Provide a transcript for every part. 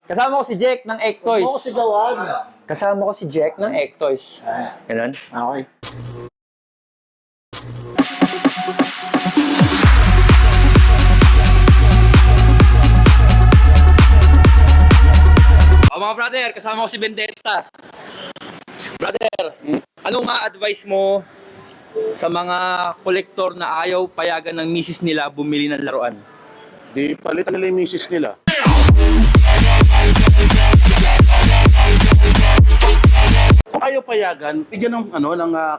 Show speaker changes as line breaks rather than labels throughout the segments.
Kasama ko si Jack ng Ectoys.
Huwag mo ko sigawan.
Kasama ko si Jack ng Ectoys. Ganun?
Okay.
Mga brother, kasama ko si Vendetta. Brother, anong ma-advise mo sa mga kolektor na ayaw payagan ng misis nila bumili ng laruan?
Di palitan nila yung misis nila. Kung ayaw payagan, bigyan ng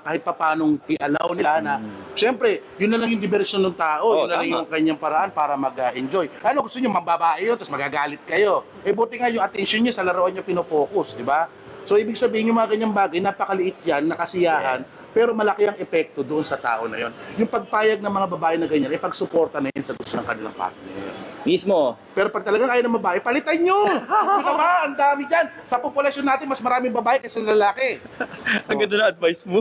kahit papanong i-allow nila na siyempre, yun na lang yung diversyon ng tao, yun na lang
tama.
yung kanyang paraan para mag-enjoy. Ano gusto niyo, mambabae yun, tapos magagalit kayo. Eh buti nga yung attention niya sa laruan niyo pinopokus, di ba? So ibig sabihin yung mga ganyang bagay, napakaliit yan, nakasiyahan, pero malaki ang epekto doon sa tao na yon. Yung pagpayag ng mga babae na ganyan, pagsuporta na yun sa gusto ng kanilang partner.
Mismo.
Pero pag talagang ayaw ng babae, palitan nyo! Ito naman, ang dami dyan. Sa populasyon natin, mas maraming babae kaysa lalaki.
Ang ganda na advice mo.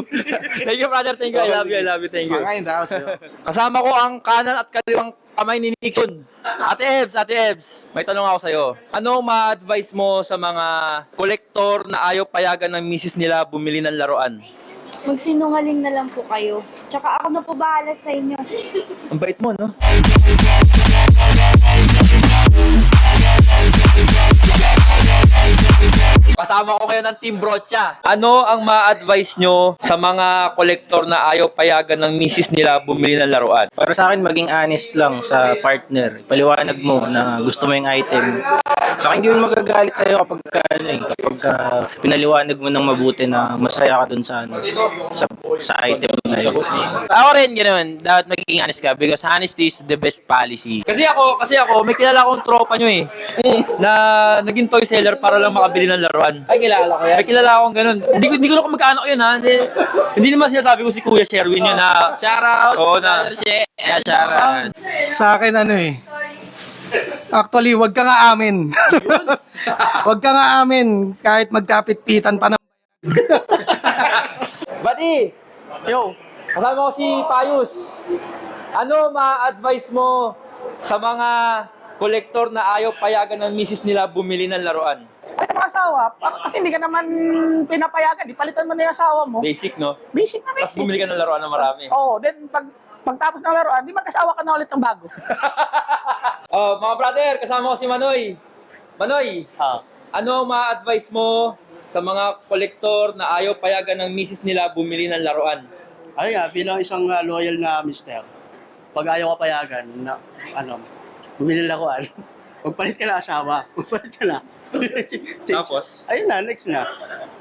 Thank you, brother. Thank you. I love you. Thank you.
Pangayin daw sa'yo.
Kasama ko ang kanan at kaliwang kamay ni Nixon. Ate Ebs, may tanong ako sa'yo. Ano ma-advise mo sa mga kolektor na ayaw payagan ng misis nila bumili ng laruan?
Magsinungaling na lang po kayo. Tsaka ako na po bahala sa inyo.
Ang bait mo, no? Kasama ko kayo ng Team Brocha. Ano ang ma-advise nyo sa mga kolektor na ayaw payagan ng misis nila bumili ng laruan?
Para sa akin, maging honest lang sa partner. Paliwanag mo na gusto mo yung item. Saka hindi mo magagalit sa'yo kapag pinaliwanag mo ng mabuti na masaya ka dun sa item na yun.
Ako rin ganoon, dapat maging honest ka because honesty is the best policy.
Kasi ako, may kilala akong tropa nyo eh. Na naging toy seller para lang makabili ng laruan.
Ay, kilala ko yan.
May kilala akong ganun. Hindi ko na kung magkano yun ha. Hindi naman sinasabi ko si Kuya Sherwin yun na.
Shoutout!
Oo na.
Shoutout!
Sa akin actually, wag ka nga amin. Wag ka nga amin kahit magkapit-pitan pa na.
Buddy! Yo! Kasama ko si Payus. Ano ma-advise mo sa mga kolektor na ayaw payagan ng misis nila bumili ng laruan?
Ay, mga asawa, kasi hindi ka naman pinapayagan, di palitan mo na yung asawa mo.
Basic, no?
Basic na
Tapos
basic.
bumili ka ng laruan ng marami.
Oo, then pagtapos ng laruan, di mag-asawa ka na ulit ng bago.
Mga brother, kasama ko si Manoy. Manoy, ano ma-advise mo sa mga kolektor na ayaw payagan ng misis nila bumili ng laruan?
Ay nga, bilang isang loyal na mister, pag ayaw ka payagan, na, bumili lang ako, magpalit ka na asawa, magpalit ka na.
Tapos?
Ayun na, next na.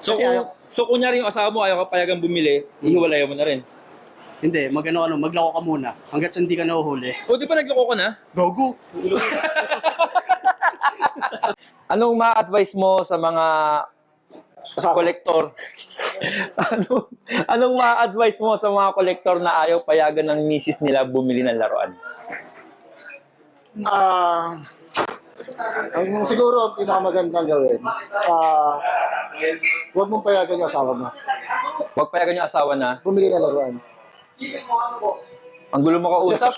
So,
Kasi
so kunyari yung asawa mo ayaw ka payagan bumili, ihiwalayan mo na rin.
Hindi, maglako ka muna, hanggat hindi ka nahuhuli.
O di ba nagloko ka na?
Gogo!
Anong ma-advise mo sa mga kolektor? Anong ma-advise mo sa mga kolektor na ayaw payagan ng misis nila bumili ng laruan?
Ang siguro ang pinakamagandang gawin, huwag mong payagan yung asawa mo.
Huwag payagan yung asawa na.
Bumili na laruan.
Ang gulo mo kausap.